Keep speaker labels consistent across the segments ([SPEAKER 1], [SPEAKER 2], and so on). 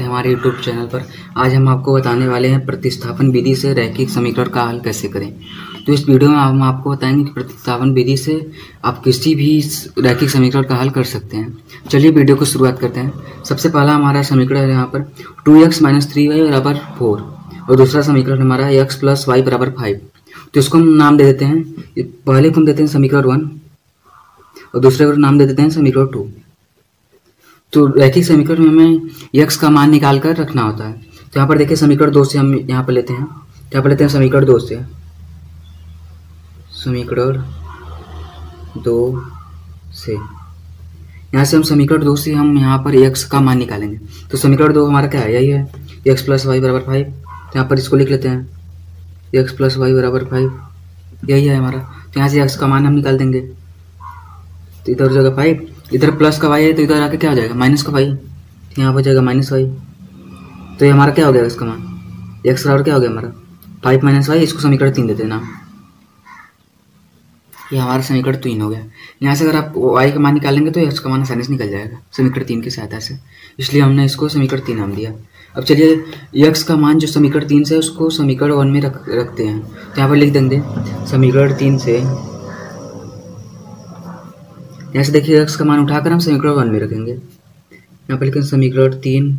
[SPEAKER 1] है हमारे YouTube channel पर। आज हम आपको बताने वाले हैं प्रतिस्थापन विधि से रैखिक समीकरण का हल कैसे करें। तो इस वीडियो में हम आपको बताएंगे कि प्रतिस्थापन विधि से आप किसी भी रैखिक समीकरण का हल कर सकते हैं। चलिए वीडियो को शुरुआत करते हैं। सबसे पहला हमारा समीकरण है यहाँ पर 2x - 3y बराबर 4 और दूसरा समीकरण हमारा x + y बराबर 5। तो इसको हम नाम दे देते हैं, पहले को हम देते हैं समीकरण 1 और दूसरे को नाम दे देते हैं समीकरण 2। तो रैखिक समीकरण में हमें x का मान निकाल कर रखना होता है। तो यहाँ पर देखिए समीकरण 2 से हम यहाँ पर लेते हैं, यहाँ पर लेते हैं समीकरण 2 से, यहाँ से हम समीकरण 2 से हम यहाँ पर x का मान निकालेंगे। तो समीकरण 2 हमारा क्या है, यही है x + y बराबर 5। तो यहाँ पर इसको लिख लेते हैं x + y बराबर 5, यही है हमारा। तो यहाँ से x का मान हम निकाल देंगे। तो इधर हो जाएगा 5, इधर प्लस का y है तो इधर आके क्या हो जाएगा माइनस का y, यहाँ पर जाएगा -y। तो ये हमारा क्या हो गया इसका मान, x बराबर क्या हो गया हमारा 5 - y। इसको समीकरण 3 देते हैं नाम, ये हमारा समीकरण 3 हो गया। यहाँ से अगर आप y का मान निकालेंगे तो x का मान आसानी से निकल जाएगा समीकरण 3 की सहायता से, इसलिए हमने इसको समीकरण 3 नाम दिया। अब चलिए x का मान जो समीकरण 3 से उसको समीकरण 1 में रखते हैं। तो यहाँ पर लिख देंगे समीकरण 3 से, यहाँ से देखिए x का मान उठाकर हम समीकरण 1 में रखेंगे। यहाँ पर लिखें समीकरण 3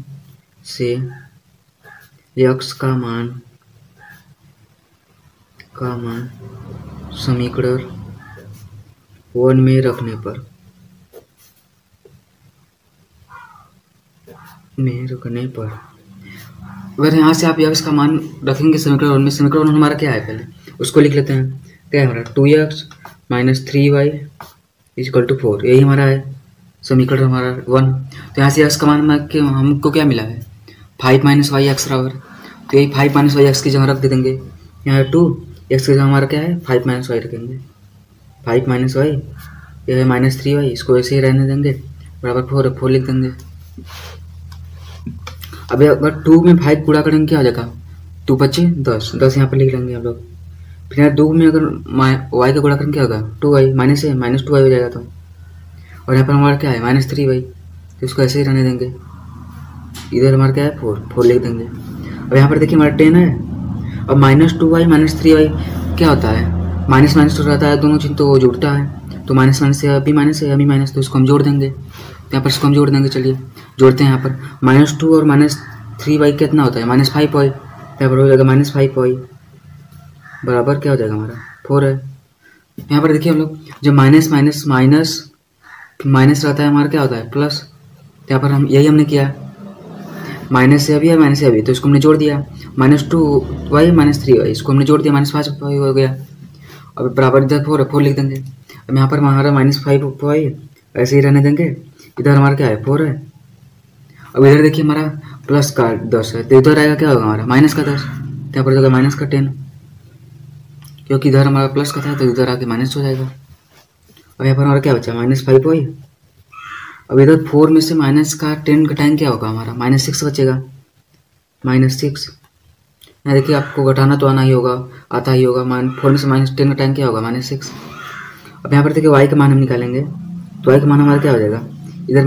[SPEAKER 1] से x का मान समीकरण 1 में रखने पर अगर यहाँ से आप x का मान रखेंगे समीकरण 1 में, समीकरण 1 हमारा क्या है पहले उसको लिख लेते हैं। क्या है हमारा 2x - 3y = 4, यही हमारा है समीकरण हमारा 1। तो यहाँ से x का मान हमको क्या मिला है 5 - y x बराबर, तो यही 5 - y x की जगह रख दे देंगे। यहाँ 2 x की जगह हमारा क्या है 5 - y रखेंगे, 5 - y यह है -3y, इसको ऐसे ही रहने देंगे बराबर 4 लिख देंगे। अब अगर 2 में 5 गुणा करेंगे क्या हो जाएगा 2 बचे 10 यहाँ पर लिख लेंगे हम लोग। फिर यहाँ 2 में अगर y का गुणा करेंगे क्या होगा 2y -2y हो जाएगा। तो और यहाँ पर हमारा क्या है -3y, तो इसको ऐसे ही रहने देंगे। इधर हमारा क्या है 4 लिख देंगे। अब यहाँ पर देखिए हमारा 10 है। अब -2y -3y क्या होता है, माइनस तो रहता है दोनों चीज तो वो जुड़ता है, तो माइनस से अभी माइनस है अभी माइनस, तो इसको हम जोड़ देंगे। यहाँ पर इसको हम जोड़ देंगे, चलिए जोड़ते हैं। यहाँ पर -2 और -3y कितना होता है -5y, यहाँ पर हो जाएगा -5y बराबर क्या हो जाएगा हमारा 4 है। यहाँ पर देखिए हम लोग जब माइनस रहता है हमारा क्या होता है प्लस, तो यहाँ पर हम यही हमने किया, माइनस से अभी है माइनस से अभी, तो इसको हमने जोड़ दिया -2y -3y, इसको हमने जोड़ दिया -5y हो गया। अब बराबर इधर 4 लिख देंगे। अब यहाँ पर हमारा -5y ऐसे ही रहने देंगे, इधर हमारा क्या है 4 है। अब इधर देखिए हमारा प्लस का 10 है, तो इधर आएगा क्या होगा हमारा -10, तो यहाँ पर जाएगा -10, क्योंकि इधर हमारा प्लस का था तो इधर आके माइनस हो जाएगा। अब यहाँ पर हमारा क्या बचा -5y। अब इधर 4 में से -10 घटाएंगे क्या होगा हमारा -6 बचेगा, -6। यहाँ देखिए आपको घटाना तो आता ही होगा, 4 में से -10 घटाएंगे क्या होगा -6। अब यहाँ पर देखिए y का मान हम निकालेंगे, तो y का मान हमारा क्या हो जाएगा, इधर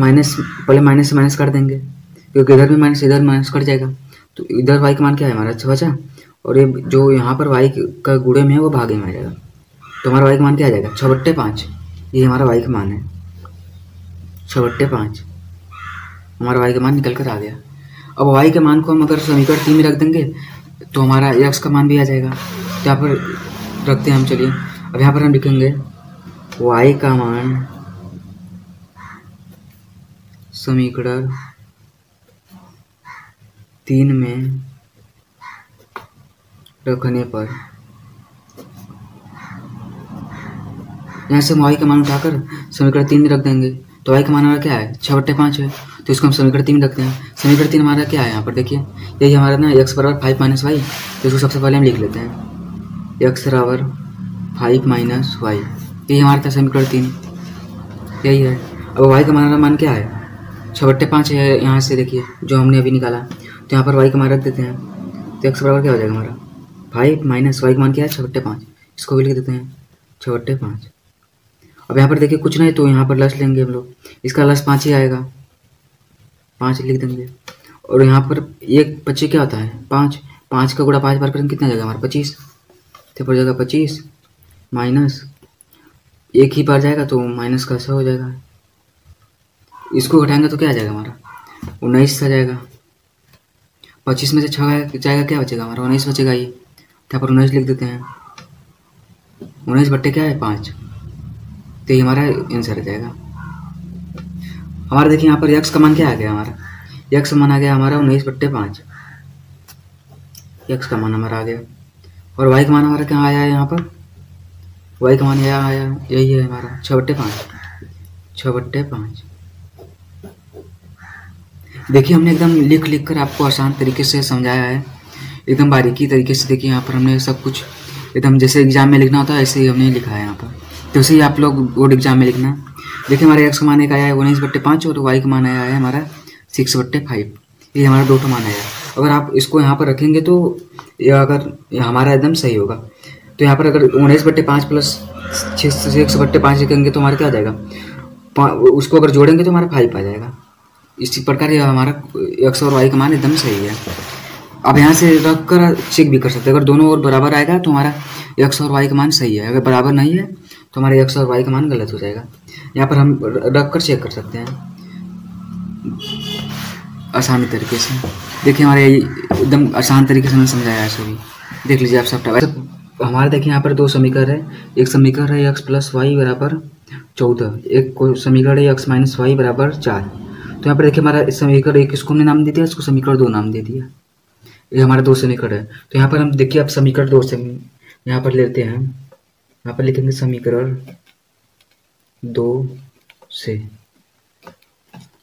[SPEAKER 1] पहले माइनस से माइनस कर देंगे क्योंकि इधर भी माइनस इधर माइनस कट जाएगा, तो इधर y का मान क्या है हमारा 6 बचा, और ये जो यहाँ पर y का गुणे में है वो भागे में आ जाएगा। तो हमारा y का मान क्या आ जाएगा 6/5, ये हमारा y का मान है 6/5, हमारा y का मान निकल कर आ गया। अब y के मान को हम अगर समीकरण 3 में रख देंगे तो हमारा x का मान भी आ जाएगा। तो यहाँ पर रखते हैं हम, चलिए अब यहाँ पर हम लिखेंगे y का मान समीकरण 3 में रखने पर, यहाँ से हम y का मान उठाकर समीकरण 3 में रख देंगे। तो y का मान हमारा क्या है 6/5 है, तो इसको हम समीकरण 3 में रखते हैं। समीकरण 3 हमारा क्या है यहाँ पर देखिए, यही हमारा ना x बराबर 5 - y, तो इसको सबसे पहले हम लिख लेते हैं x बराबर 5 - y, यही हमारा था समीकरण 3, यही है। अब y का मान क्या है 6/5 है, यहाँ से देखिए जो हमने अभी निकाला, तो यहाँ पर y का मान रख देते हैं। तो x बराबर क्या हो जाएगा हमारा 5 - y का मान क्या है 6/5, इसको भी लिख देते हैं 6/5। अब यहाँ पर देखिए कुछ नहीं तो यहाँ पर लस लेंगे हम लोग, इसका लस 5 ही आएगा, 5 लिख देंगे। और यहाँ पर एक 25 क्या होता है 5, 5 का गुणा 5 बार करेंगे कितना जाएगा हमारा 25, तो पड़ जाएगा 25 माइनस एक ही बार जाएगा तो माइनस का 100 हो जाएगा, इसको घटाएंगे तो क्या आ जाएगा हमारा 19 आ जाएगा। 25 में से 6 जाएगा क्या बचेगा हमारा 19 बचेगा, ये यहाँ पर 19 लिख देते हैं, 19 बट्टे क्या है 5, तो ये हमारा आंसर आ जाएगा हमारा। देखिए यहाँ पर यक्स का मान क्या आ गया हमारा, यक्स का मान आ गया हमारा 19/5, यक्स का मान हमारा आ गया। और वाई का मान हमारा क्या आया है यहाँ पर, वाई का मान यहाँ आया यही है हमारा 6/5, 6/5। देखिए हमने एकदम लिख कर आपको आसान तरीके से समझाया है, एकदम बारीकी तरीके से। देखिए यहाँ पर हमने सब कुछ एकदम जैसे एग्जाम में लिखना होता है ऐसे ही हमने लिखा है यहाँ पर, तो उसे ही आप लोग बोर्ड एग्जाम में लिखना। देखिए हमारे एक्स का मान एक आया है 19/5 और वाई का मान आया है हमारा 6/5, ये हमारा 2 मान आया। अगर आप इसको यहाँ पर रखेंगे तो ये अगर हमारा एकदम सही होगा, तो यहाँ पर अगर 19/5 प्लस 6/5 लिखेंगे तो हमारा क्या आ जाएगा, उसको अगर जोड़ेंगे तो हमारा 5 आ जाएगा। इसी प्रकार ये हमारा एक्स और वाई का मान एकदम सही है। अब यहाँ से रख कर चेक भी कर सकते हैं, अगर दोनों ओर बराबर आएगा तो हमारा एक्स और वाई का मान सही है, अगर बराबर नहीं है तो हमारे एक्स और वाई का मान गलत हो जाएगा। यहाँ पर हम रख कर चेक कर सकते हैं आसानी तरीके से। देखिए हमारे एकदम आसान तरीके से मैंने समझाया है सभी, देख लीजिए आप सब। हमारे देखिए यहाँ पर 2 समीकरण है, एक समीकरण है x + y = 14, एक समीकरण है x - y = 4। तो यहाँ पर देखिए हमारा समीकरण एक इसको हमने नाम दे दिया, इसको समीकरण 2 नाम दे दिया, ये हमारा 2 समीकरण है। तो यहाँ पर हम देखिए अब समीकरण 2 से यहाँ पर लेते हैं, यहाँ पर लिखेंगे समीकरण 2 से,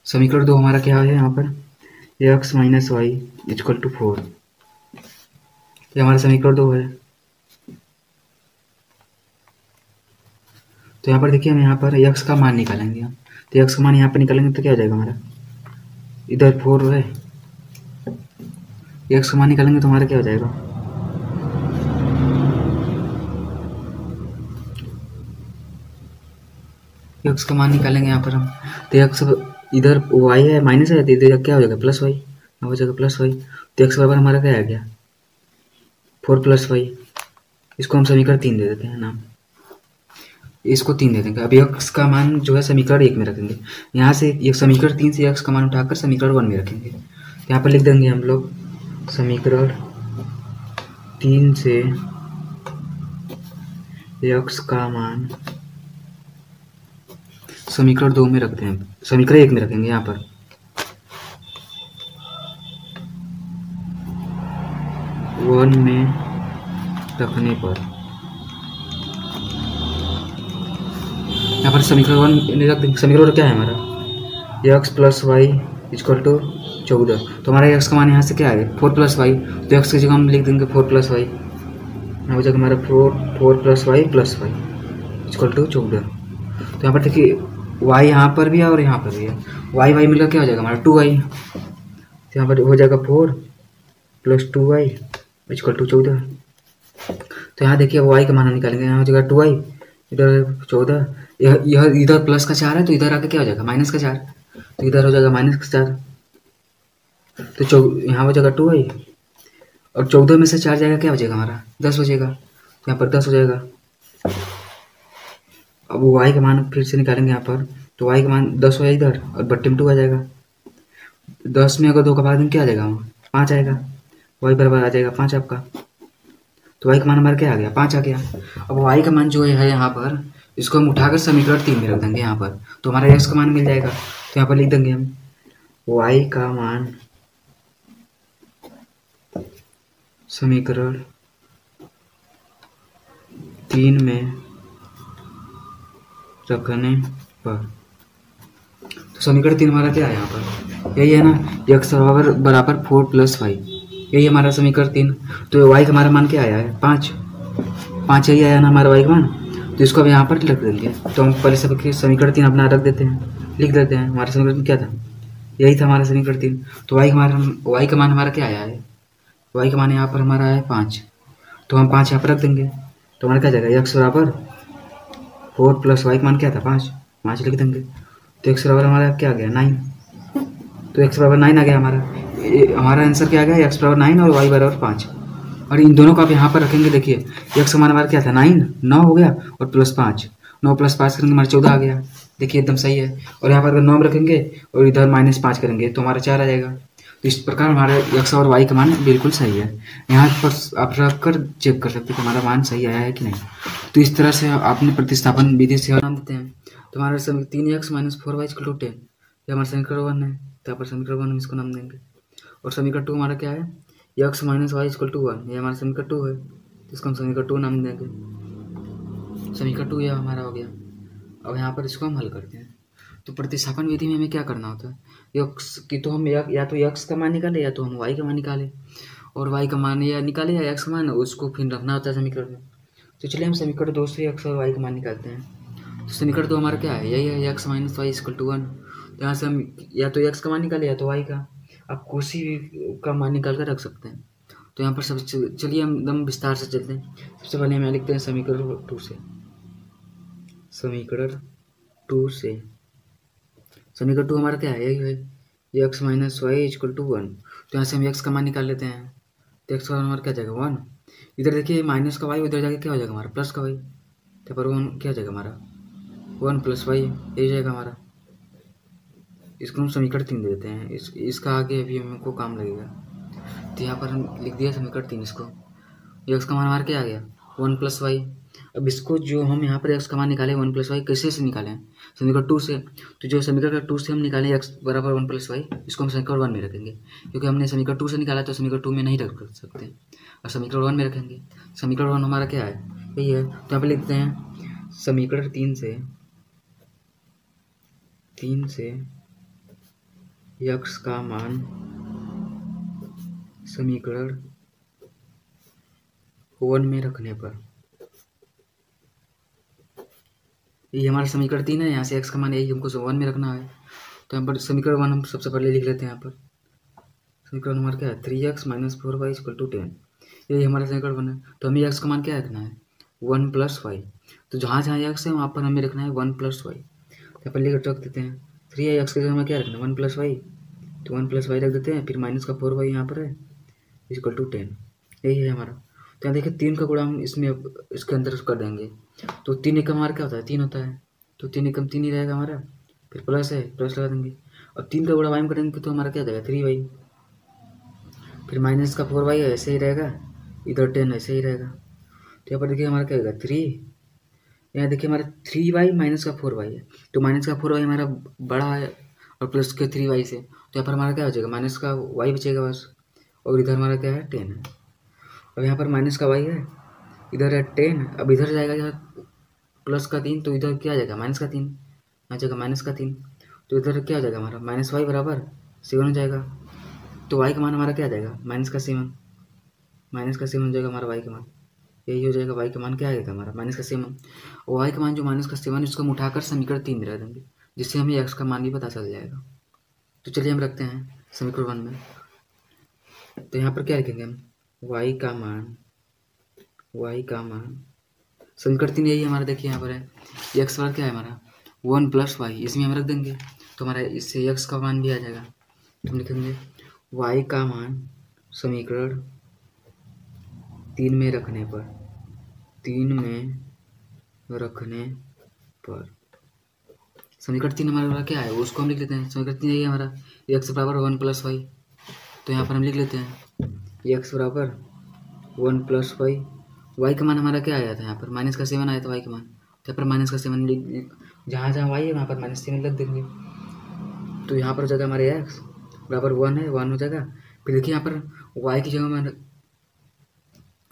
[SPEAKER 1] समीकरण 2 हमारा क्या है यहाँ पर x - y = 4, ये हमारा समीकरण 2 है। तो यहाँ पर देखिए हम यहाँ पर x का मान निकालेंगे हम, तो x का मान यहाँ पर निकालेंगे तो क्या हो जाएगा हमारा, इधर 4 है, x का मान निकालेंगे तो हमारा क्या हो जाएगा, x का मान निकालेंगे यहाँ पर हम, तो x इधर y है माइनस है, तो इधर क्या हो जाएगा +y, यहाँ हो जाएगा +y, तो x बराबर हमारा क्या आ गया 4 + y, इसको हम समीकरण 3 दे देते हैं नाम, इसको 3 दे देंगे। अब x का मान जो है समीकरण 1 में रखेंगे, यहाँ से ये समीकरण 3 से x का मान उठाकर समीकरण 1 में रखेंगे, तो यहाँ पर लिख देंगे हम लोग समीकरण 3 से x का मान समीकरण 2 में रखते हैं, समीकरण 1 में रखेंगे यहाँ पर, वन में रखने पर यहाँ पर समीकरण 1 रख देंगे। समीकरण क्या है हमारा x + y = 14, तो हमारा x का मान यहाँ से क्या है 4 + y, तो x की जगह हम लिख देंगे 4 + y, यहाँ हो जाएगा हमारा 4 + y + y = 14। तो यहाँ पर देखिए y यहाँ पर भी है और यहाँ पर भी है, y मिलकर क्या हो जाएगा हमारा 2y, तो यहाँ पर हो जाएगा 4 + 2y = 14। तो यहाँ देखिए y का मान हम निकालेंगे, यहाँ हो जाएगा 2y, इधर 14, यह इधर प्लस का 4 है तो इधर आके क्या हो जाएगा -4, तो इधर हो जाएगा -4, तो यहाँ हो जाएगा 2y, और 14 में से 4 जाएगा क्या हो जाएगा हमारा 10 हो जाएगा, तो यहाँ पर 10 हो जाएगा। अब y का मान फिर से निकालेंगे यहाँ पर, तो y का मान 10 हो जाएगा इधर और बट्टे में 2 आ जाएगा, 10 में अगर 2 का भाग देंगे क्या आ जाएगा 5 आएगा, y बराबर आ जाएगा 5 आपका, तो y का मान हमारा क्या आ गया 5 आ गया। अब y का मान जो है यहाँ पर इसको हम उठाकर समीकरण 3 में रख देंगे यहाँ पर, तो हमारा x का मान मिल जाएगा, तो यहाँ पर लिख देंगे हम y का मान समीकरण 3 में रखने पर, तो समीकरण 3 हमारा क्या है यहाँ पर यही है ना, x बराबर 4 + y, यही हमारा समीकरण 3। तो y का हमारा मान क्या आया है 5 यही आया ना हमारा y का मान, तो इसको अब यहाँ पर रख देंगे। तो हम पहले सबके समीकरण 3 अपना रख देते हैं, लिख देते हैं, हमारा समीकरण क्या था यही था हमारा समीकरण 3। तो y का मान हमारा क्या आया है, y का मान यहाँ पर हमारा है 5, तो हम 5 यहाँ पर रख देंगे, तो हमारा क्या जाएगा x बराबर 4 + y का मान क्या था 5 लिख देंगे, तो x बराबर हमारा क्या आ गया 9, तो x बराबर 9 आ गया हमारा। हमारा आंसर क्या आ गया, एक्स बराबर 9 और वाई बराबर 5। और इन दोनों को आप यहाँ पर रखेंगे, देखिए एक्स हमारा बार क्या था 9 हो गया और प्लस 5, 9 + 5 करेंगे हमारा 14 आ गया। देखिए एकदम सही है। और यहाँ पर अगर 9 रखेंगे और इधर -5 करेंगे तो हमारा 4 आ जाएगा। तो इस प्रकार हमारे एक्स और वाई का मान बिल्कुल सही है। यहाँ पर आप रख कर चेक कर सकते हैं कि हमारा मान सही आया है कि नहीं। तो इस तरह से आपने प्रतिस्थापन विधि से नाम देते हैं। तो हमारा 3x - 4y = 10, ये हमारा समीकरण 1 है। तो यहाँ पर समीकरण 1 हम इसको नाम देंगे। और समीकरण 2 हमारा क्या है, x - y = 1, ये हमारा समीकरण 2 है। तो इसको हम समीकरण 2 नाम देंगे। समीकरण 2 यह हमारा हो गया। अब यहाँ पर इसको हम हल करते हैं। तो प्रतिस्थापन विधि में हमें क्या करना होता है, यक्स की तो हम या तो यक्स का मान निकालें या तो हम वाई का मान निकालें, और वाई का मान या निकालें या एक्स का मान, उसको फिर रखना होता है समीकरण में। तो चलिए हम समीकरण 2 से एक्स और वाई का मान निकालते हैं। तो समीकरण 2 हमारा क्या है, यही है, x - y = 1। यहाँ से हम या तो एक्स का मान निकालें या तो वाई का, आप किसी का मान निकाल कर रख सकते हैं। तो यहाँ पर सब चलिए हम एकदम विस्तार से चलते हैं। सबसे पहले हम लिखते हैं समीकरण 2 से, समीकरण 2 से समीकरण 2 हमारा क्या है, यही है, x - y = 1। तो यहाँ से हम x का मान निकाल लेते हैं। तो x का मान हमारा क्या जाएगा 1। इधर देखिए माइनस का y, उधर जाके क्या हो जाएगा हमारा प्लस का y। तो पर 1 क्या हो जाएगा हमारा 1 + y, यही जाएगा हमारा। इसको हम समीकरण 3 देते हैं। इसका आगे अभी हमको काम लगेगा। तो यहाँ पर हम लिख दिया समीकरण 3 इसको। x का मान हमारा क्या आ गया 1 + y। अब इसको जो हम यहाँ पर x का मान निकाले 1 + y, कैसे से निकालें, समीकरण 2 से। तो जो समीकरण 2 से हम निकालें x बराबर 1 + y, इसको हम समीकरण 1 में रखेंगे, क्योंकि हमने समीकरण 2 से निकाला तो समीकरण 2 में नहीं रख सकते, और समीकरण 1 में रखेंगे। समीकरण 1 हमारा क्या है, यही है। तो यहाँ पर लिखते हैं समीकरण 3 से x का मान समीकरण 1 में रखने पर, ये हमारा समीकरण 3 है। यहाँ से x का मान यही हमको 1 में रखना है। तो यहाँ पर समीकरण 1 हम सबसे पहले लिख लेते हैं। यहाँ पर समीकरण हमारा क्या है 3x - 4y = 10, यही हमारा समीकरण 1 है। तो हमें x का मान क्या रखना है 1 + y। तो जहाँ जहाँ x है वहाँ पर हमें रखना है 1 + y। तो यहाँ पर लिख रख देते हैं 3x के जगह हमें क्या रखना है 1 + y। तो 1 + y रख देते हैं, फिर -4y यहाँ पर है = 10, यही है हमारा। तो यहाँ देखिए 3 का गुणा हम इसमें इसके अंदर कर देंगे। तो 3 एकम हमारा क्या होता है 3 होता है। तो 3 एकम 3 ही रहेगा हमारा, फिर प्लस है, प्लस लगा देंगे। और 3 का गुणा वाई में करेंगे तो हमारा क्या जाएगा 3y, फिर -4y है, ऐसे ही रहेगा, इधर 10 ऐसे ही रहेगा। तो यहाँ पर देखिए हमारा क्या होगा 3, यहाँ देखिए हमारा 3y -4y है। तो -4y हमारा बड़ा है और प्लस के 3y से, तो यहाँ पर हमारा क्या हो जाएगा -y बचेगा बस। और इधर हमारा क्या है 10 है। अब यहाँ पर -y है, इधर है 10। अब इधर जाएगा यहाँ +3, तो इधर क्या आ जाएगा -3, आ जाएगा -3। तो इधर क्या हो जाएगा हमारा -y बराबर 7 हो जाएगा। तो y का मान हमारा क्या आ जाएगा -7, -7 हो जाएगा हमारा y का मान, यही हो जाएगा। y का मान क्या आएगा हमारा -7। और y का मान जो -7 इसको हम उठाकर समीकरण 3 में रख देंगे, जिससे हमें x का मान भी पता चल जाएगा। तो चलिए हम रखते हैं समीकरण 1 में। तो यहाँ पर क्या लिखेंगे हम y का मान समीकरण 3 यही हमारा, देखिए यहाँ पर है x बराबर क्या है हमारा 1 + y, इसमें हम रख देंगे तो हमारा इससे x का मान भी आ जाएगा। तो हम लिखेंगे y का मान समीकरण 3 में रखने पर समीकरण 3 हमारा क्या है उसको हम लिख लेते हैं। समीकरण 3 यही हमारा x बराबर 1 + y। तो यहाँ पर हम लिख लेते हैं x बराबर 1 + y। y का मान हमारा क्या आया था यहाँ पर -7 आया था y का मान। तो यहाँ पर -7 जहाँ जहाँ y है वहाँ पर -7 लग देंगे। तो यहाँ पर हो जाएगा हमारे x बराबर 1 है, 1 हो जाएगा। फिर देखिए यहाँ पर y की जगह में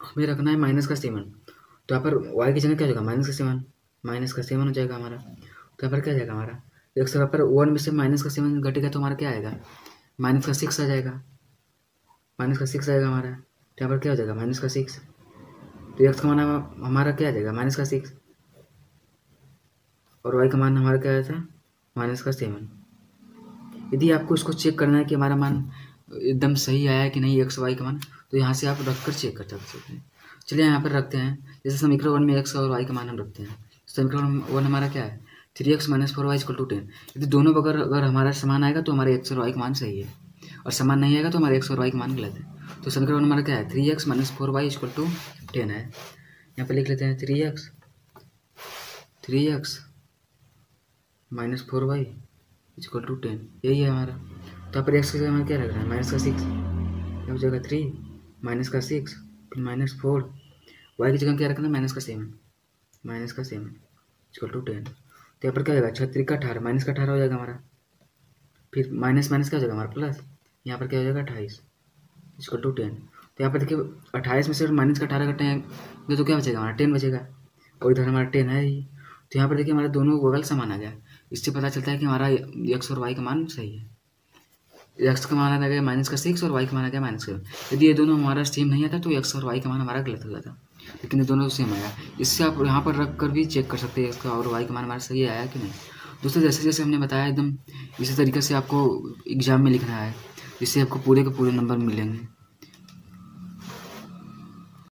[SPEAKER 1] हमें रखना है -7। तो यहाँ पर y की जगह क्या हो जाएगा -7 हो जाएगा हमारा। तो यहाँ पर क्या जाएगा हमारा x बराबर 1 में से -7 घटेगा तो हमारा क्या आएगा -6 आ जाएगा, -6 आएगा हमारा। तो यहाँ पर क्या हो जाएगा -6। तो x का मान हमारा क्या आ जाएगा -6, और y का मान हमारा क्या आया था -7। यदि आपको इसको चेक करना है कि हमारा मान एकदम सही आया है कि नहीं x y का मान, तो यहाँ से आप रख कर चेक कर सकते हैं। चलिए यहाँ पर रखते हैं, जैसे समीकरण 1 में x और y का मान हम रखते हैं। समीकरण 1 हमारा क्या है 3x - 4y = 10। यदि दोनों अगर हमारा समान आएगा तो हमारे x और y का मान सही है। और समान नहीं आएगा तो हमारे एक्स और वाई का मान गलत है। तो समीकरण हमारा क्या है, 3x minus 4y equal to 10 है। यहाँ पर लिख लेते हैं 3x minus 4y equal to 10, यही है हमारा। तो यहाँ पर एक्स की जगह हमें क्या रख रहा है, माइनस का 6, यहाँ पर जगह 3 माइनस का 6 फिर माइनस 4, वाई की जगह क्या रखना है, माइनस का 7 इक्वल टू 10। तो यहाँ पर क्या होगा, 36 का 18 माइनस का 18 हो जाएगा हमारा, फिर माइनस माइनस क्या हो जाएगा हमारा प्लस, यहाँ पर क्या हो जाएगा 28 इक्वल टू 10। तो यहाँ पर देखिए 28 में से माइनस का 18 कटेंगे तो क्या बचेगा हमारा 10 बचेगा, और इधर हमारा 10 है ही। तो यहाँ पर देखिए हमारे दोनों बगल समान आ गया। इससे पता चलता है कि हमारा एक्स और वाई का मान सही है। एक्स का मान आ गया माइनस का 6 और वाई का मान आ गया माइनस का। यदि ये दोनों हमारा सेम नहीं आता तो एक्स और वाई का मान हमारा गलत हो जाता, लेकिन ये दोनों सेम आया। इससे आप यहाँ पर रख कर भी चेक कर सकते हैं इसका और वाई का मान हमारा सही आया कि नहीं। दोस्तों जैसे जैसे हमने बताया एकदम इसी तरीके से आपको एग्जाम में लिखना है, जिससे आपको पूरे के पूरे नंबर मिलेंगे।